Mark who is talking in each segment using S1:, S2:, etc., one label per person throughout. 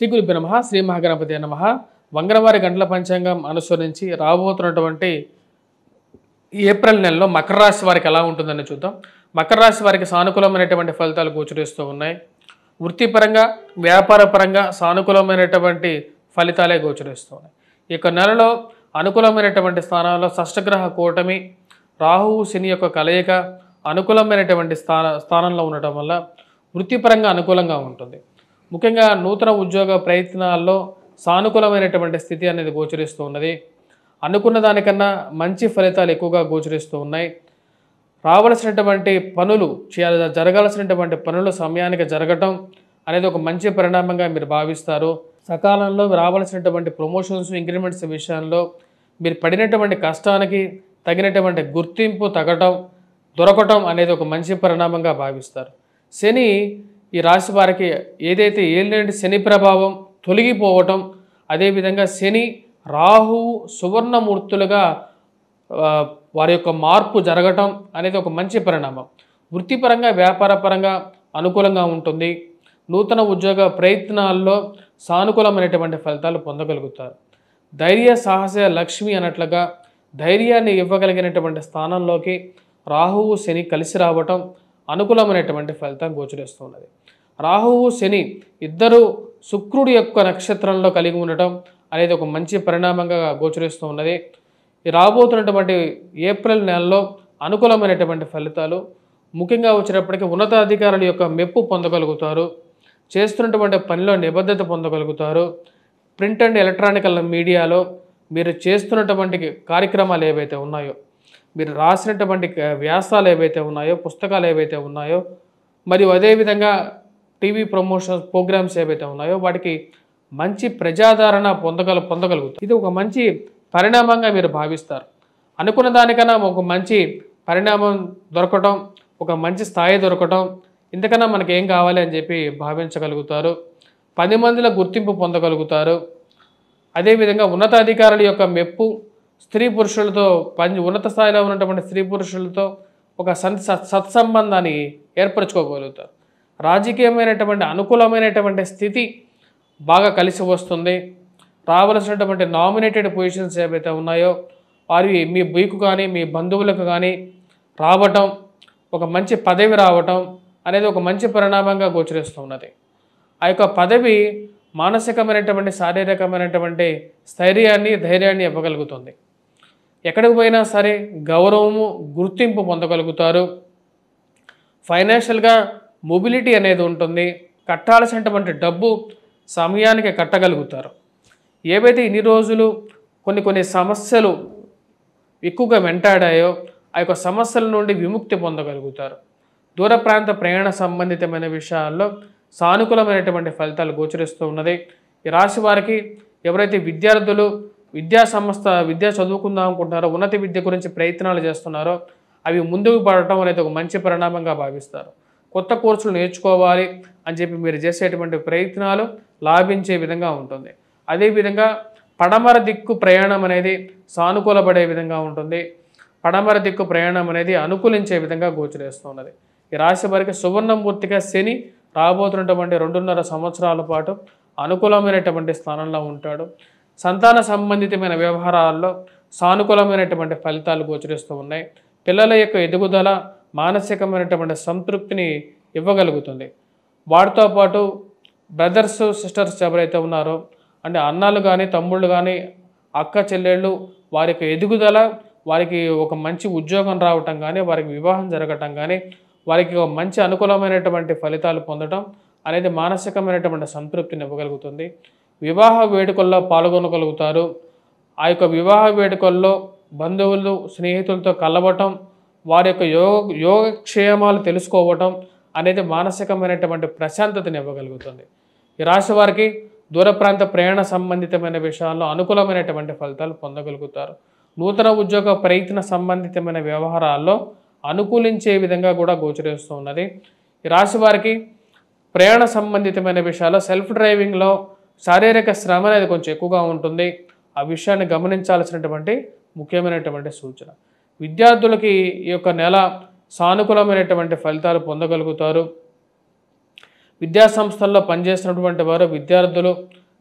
S1: శ్రీ గురుభ్యో నమః. శ్రీ మహాగణపతి నమః. మంగళవారి గంటల పంచాంగం అనుసరించి రాబోతున్నటువంటి ఏప్రిల్ నెలలో మకర రాశి వారికి ఎలా ఉంటుందని చూద్దాం. మకర రాశి వారికి సానుకూలమైనటువంటి ఫలితాలు గోచరిస్తూ ఉన్నాయి. వృత్తిపరంగా వ్యాపార పరంగా సానుకూలమైనటువంటి ఫలితాలే గోచరిస్తూ ఉన్నాయి. ఈ యొక్క నెలలో అనుకూలమైనటువంటి స్థానాల్లో షష్టగ్రహ కూటమి, రాహువు శని యొక్క కలయిక అనుకూలమైనటువంటి స్థానంలో ఉండటం వల్ల వృత్తిపరంగా అనుకూలంగా ఉంటుంది. ముఖ్యంగా నూతన ఉద్యోగ ప్రయత్నాల్లో సానుకూలమైనటువంటి స్థితి అనేది గోచరిస్తూ ఉన్నది. అనుకున్న దానికన్నా మంచి ఫలితాలు ఎక్కువగా గోచరిస్తూ ఉన్నాయి. రావాల్సినటువంటి పనులు జరగాల్సినటువంటి పనులు సమయానికి జరగటం అనేది ఒక మంచి పరిణామంగా మీరు భావిస్తారు. సకాలంలో రావాల్సినటువంటి ప్రమోషన్స్, ఇంక్రిమెంట్స్ విషయంలో మీరు పడినటువంటి కష్టానికి తగినటువంటి గుర్తింపు దొరకటం అనేది ఒక మంచి పరిణామంగా భావిస్తారు. శని ఈ రాశి వారికి ఏదైతే ఏలినాటి శని ప్రభావం తొలగిపోవటం, అదేవిధంగా శని రాహువు సువర్ణమూర్తులుగా వారి యొక్క మార్పు జరగటం అనేది ఒక మంచి పరిణామం. వృత్తిపరంగా వ్యాపార పరంగా అనుకూలంగా ఉంటుంది. నూతన ఉద్యోగ ప్రయత్నాల్లో సానుకూలమైనటువంటి ఫలితాలు పొందగలుగుతారు. ధైర్య సాహస లక్ష్మి అన్నట్లుగా ధైర్యాన్ని ఇవ్వగలిగినటువంటి స్థానంలోకి రాహువు శని కలిసి రావటం అనుకూలమైనటువంటి ఫలితం గోచరిస్తున్నది. రాహువు శని ఇద్దరు శుక్రుడి యొక్క నక్షత్రంలో కలిగి ఉండటం అనేది ఒక మంచి పరిణామంగా గోచరిస్తూ ఉన్నది. ఈ రాబోతున్నటువంటి ఏప్రిల్ నెలలో అనుకూలమైనటువంటి ఫలితాలు ముఖ్యంగా వచ్చినప్పటికీ ఉన్నతాధికారుల యొక్క మెప్పు పొందగలుగుతారు. చేస్తున్నటువంటి పనిలో నిబద్ధత పొందగలుగుతారు. ప్రింట్ అండ్ ఎలక్ట్రానికల్ మీడియాలో మీరు చేస్తున్నటువంటి కార్యక్రమాలు ఏవైతే ఉన్నాయో, మీరు రాసినటువంటి వ్యాసాలు ఏవైతే ఉన్నాయో, పుస్తకాలు ఏవైతే ఉన్నాయో, మరియు అదేవిధంగా టీవీ ప్రమోషన్స్ ప్రోగ్రామ్స్ ఏవైతే ఉన్నాయో వాటికి మంచి ప్రజాదరణ పొందగలుగుతారు. ఇది ఒక మంచి పరిణామంగా మీరు భావిస్తారు. అనుకున్న దానికన్నా ఒక మంచి పరిణామం దొరకటం, ఒక మంచి స్థాయి దొరకటం, ఇంతకన్నా మనకి ఏం కావాలి అని చెప్పి భావించగలుగుతారు. 10 మందిలో గుర్తింపు పొందగలుగుతారు. అదేవిధంగా ఉన్నతాధికారుల యొక్క మెప్పు, స్త్రీ పురుషులతో ఉన్నత స్థాయిలో ఉన్నటువంటి స్త్రీ పురుషులతో ఒక సత్సంబంధాన్ని ఏర్పరచుకోగలుగుతారు. రాజకీయమైనటువంటి అనుకూలమైనటువంటి స్థితి బాగా కలిసి వస్తుంది. రావాల్సినటువంటి నామినేటెడ్ పొజిషన్స్ ఏవైతే ఉన్నాయో అవి మీకు కానీ మీ బంధువులకు కానీ రావటం, ఒక మంచి పదవి రావటం అనేది ఒక మంచి పరిణామంగా గోచరిస్తున్నది. ఆ యొక్క పదవి మానసికమైనటువంటి శారీరకమైనటువంటి స్థైర్యాన్ని, ధైర్యాన్ని ఇవ్వగలుగుతుంది. ఎక్కడికి పోయినా సరే గౌరవము, గుర్తింపు పొందగలుగుతారు. ఫైనాన్షియల్గా మొబిలిటీ అనేది ఉంటుంది. కట్టాల్సినటువంటి డబ్బు సమయానికి కట్టగలుగుతారు. ఏవైతే ఇన్ని రోజులు కొన్ని సమస్యలు ఎక్కువగా వెంటాడాయో ఆ యొక్క సమస్యల నుండి విముక్తి పొందగలుగుతారు. దూర ప్రాంత ప్రయాణ సంబంధితమైన విషయాల్లో సానుకూలమైనటువంటి ఫలితాలు గోచరిస్తూ ఉన్నది. ఈ రాశి వారికి ఎవరైతే విద్యార్థులు విద్య చదువుకుందాం అనుకుంటున్నారో, ఉన్నత విద్య గురించి ప్రయత్నాలు చేస్తున్నారో అవి ముందుకు పడటం అనేది ఒక మంచి పరిణామంగా భావిస్తారు. కొత్త కోర్సులు నేర్చుకోవాలి అని చెప్పి మీరు చేసేటువంటి ప్రయత్నాలు లాభించే విధంగా ఉంటుంది. అదేవిధంగా పడమర దిక్కు ప్రయాణం అనేది సానుకూలపడే విధంగా ఉంటుంది. పడమర దిక్కు ప్రయాణం అనేది అనుకూలించే విధంగా గోచరిస్తున్నది. ఈ రాశి వారికి సువర్ణమూర్తిగా శని రాబోతున్నటువంటి 2.5 సంవత్సరాల పాటు అనుకూలమైనటువంటి స్థానంలో ఉంటాడు. సంతాన సంబంధితమైన వ్యవహారాల్లో సానుకూలమైనటువంటి ఫలితాలు గోచరిస్తూ ఉన్నాయి. పిల్లల యొక్క ఎదుగుదల మానసికమైనటువంటి సంతృప్తిని ఇవ్వగలుగుతుంది. వాటితో పాటు బ్రదర్స్, సిస్టర్స్ ఎవరైతే ఉన్నారో అంటే అన్నలు కానీ, తమ్ముళ్ళు కానీ, అక్క చెల్లెళ్ళు, వారి యొక్క ఎదుగుదల, వారికి ఒక మంచి ఉద్యోగం రావటం కానీ, వారికి వివాహం జరగటం కానీ, వారికి ఒక మంచి అనుకూలమైనటువంటి ఫలితాలు పొందడం అనేది మానసికమైనటువంటి సంతృప్తిని ఇవ్వగలుగుతుంది. వివాహ వేడుకల్లో పాల్గొనగలుగుతారు. ఆ యొక్క వివాహ వేడుకల్లో బంధువులు, స్నేహితులతో కలవటం, వారి యొక్క యోగక్షేమాలు తెలుసుకోవటం అనేది మానసికమైనటువంటి ప్రశాంతతని ఇవ్వగలుగుతుంది. ఈ రాశి వారికి దూర ప్రాంత ప్రయాణ సంబంధితమైన విషయాల్లో అనుకూలమైనటువంటి ఫలితాలు పొందగలుగుతారు. నూతన ఉద్యోగ ప్రయత్న సంబంధితమైన వ్యవహారాల్లో అనుకూలించే విధంగా కూడా గోచరిస్తూ ఉన్నది. ఈ రాశి వారికి ప్రయాణ సంబంధితమైన విషయాల్లో సెల్ఫ్ డ్రైవింగ్లో శారీరక శ్రమ అనేది కొంచెం ఎక్కువగా ఉంటుంది. ఆ విషయాన్ని గమనించాల్సినటువంటి ముఖ్యమైనటువంటి సూచన. విద్యార్థులకి ఈ యొక్క నెల సానుకూలమైనటువంటి ఫలితాలు పొందగలుగుతారు. విద్యా సంస్థల్లో పనిచేస్తున్నటువంటి వారు విద్యార్థులు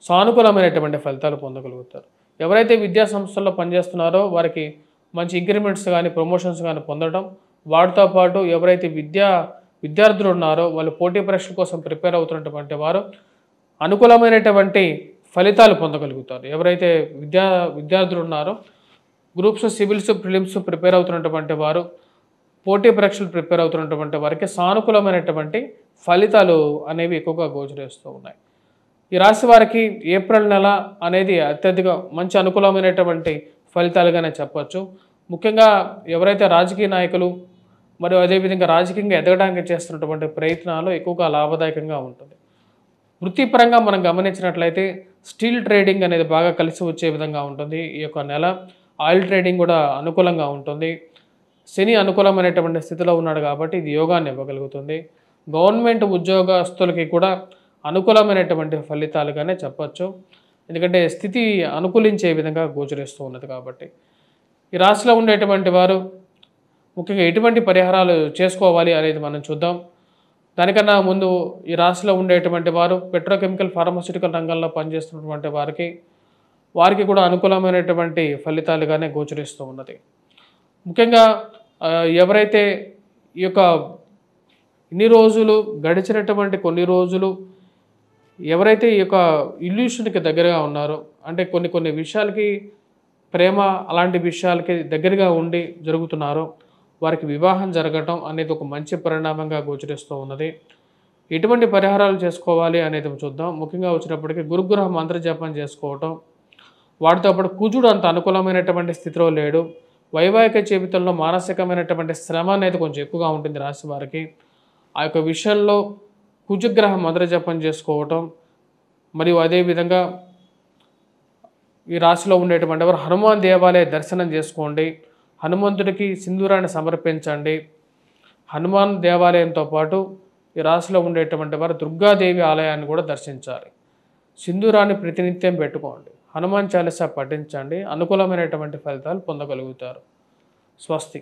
S1: సానుకూలమైనటువంటి ఫలితాలు పొందగలుగుతారు. ఎవరైతే విద్యా సంస్థల్లో పనిచేస్తున్నారో వారికి మంచి ఇంక్రిమెంట్స్ కానీ ప్రమోషన్స్ కానీ పొందడం, వాటితో పాటు ఎవరైతే విద్యార్థులు ఉన్నారో వాళ్ళు పోటీ పరీక్షల కోసం ప్రిపేర్ అవుతున్నటువంటి వారు అనుకూలమైనటువంటి ఫలితాలు పొందగలుగుతారు. ఎవరైతే విద్యార్థులు ఉన్నారో గ్రూప్స్, సివిల్స్, ప్రిలిమ్స్ ప్రిపేర్ అవుతున్నటువంటి వారు, పోటీ పరీక్షలు ప్రిపేర్ అవుతున్నటువంటి వారికి సానుకూలమైనటువంటి ఫలితాలు అనేవి ఎక్కువగా గోచరిస్తూ ఉన్నాయి. ఈ రాశి వారికి ఏప్రిల్ నెల అనేది అత్యధిక మంచి అనుకూలమైనటువంటి ఫలితాలుగానే చెప్పచ్చు. ముఖ్యంగా ఎవరైతే రాజకీయ నాయకులు మరియు అదేవిధంగా రాజకీయంగా ఎదగడానికి చేస్తున్నటువంటి ప్రయత్నాలు ఎక్కువగా లాభదాయకంగా ఉంటుంది. వృత్తిపరంగా మనం గమనించినట్లయితే స్టీల్ ట్రేడింగ్ అనేది బాగా కలిసి వచ్చే విధంగా ఉంటుంది ఈ యొక్క నెల. ఆయిల్ ట్రేడింగ్ కూడా అనుకూలంగా ఉంటుంది. శని అనుకూలమైనటువంటి స్థితిలో ఉన్నాడు కాబట్టి ఇది యోగాన్ని ఇవ్వగలుగుతుంది. గవర్నమెంట్ ఉద్యోగస్తులకి కూడా అనుకూలమైనటువంటి ఫలితాలుగానే చెప్పచ్చు. ఎందుకంటే స్థితి అనుకూలించే విధంగా గోచరిస్తూ ఉన్నది కాబట్టి. ఈ రాశిలో ఉండేటువంటి వారు ముఖ్యంగా ఎటువంటి పరిహారాలు చేసుకోవాలి అనేది మనం చూద్దాం. దానికన్నా ముందు ఈ రాశిలో ఉండేటువంటి వారు పెట్రోకెమికల్, ఫార్మాస్యూటికల్ రంగంలో పనిచేస్తున్నటువంటి వారికి కూడా అనుకూలమైనటువంటి ఫలితాలుగానే గోచరిస్తూ ఉన్నది. ముఖ్యంగా ఎవరైతే ఈ యొక్క గడిచినటువంటి కొన్ని రోజులు ఎవరైతే ఈ యొక్క ఇల్యూషన్కి దగ్గరగా ఉన్నారో, అంటే కొన్ని విషయాలకి ప్రేమ అలాంటి విషయాలకి దగ్గరగా ఉండి జరుగుతున్నారో వారికి వివాహం జరగటం అనేది ఒక మంచి పరిణామంగా గోచరిస్తూ ఉన్నది. ఎటువంటి పరిహారాలు చేసుకోవాలి అనేది చూద్దాం. ముఖ్యంగా వచ్చినప్పటికీ గురుగ్రహ మంత్ర జపం చేసుకోవటం, వాటితో పాటు కుజుడు అంత అనుకూలమైనటువంటి స్థితిలో లేడు. వైవాహిక జీవితంలో మానసికమైనటువంటి శ్రమ అనేది కొంచెం ఎక్కువగా ఉంటుంది రాశి వారికి. ఆ యొక్క విషయంలో కుజగ్రహ మంత్ర జపం చేసుకోవటం, మరియు అదేవిధంగా ఈ రాశిలో ఉండేటువంటి వారు హనుమాన్ దేవాలయ దర్శనం చేసుకోండి. హనుమంతుడికి సింధూరాన్ని సమర్పించండి. హనుమాన్ దేవాలయంతో పాటు ఈ రాశిలో ఉండేటువంటి వారు దుర్గాదేవి ఆలయాన్ని కూడా దర్శించాలి. సింధూరాన్ని ప్రతినిత్యం పెట్టుకోండి. హనుమాన్ చాలీసా పఠించండి. అనుకూలమైనటువంటి ఫలితాలు పొందగలుగుతారు. స్వస్తి.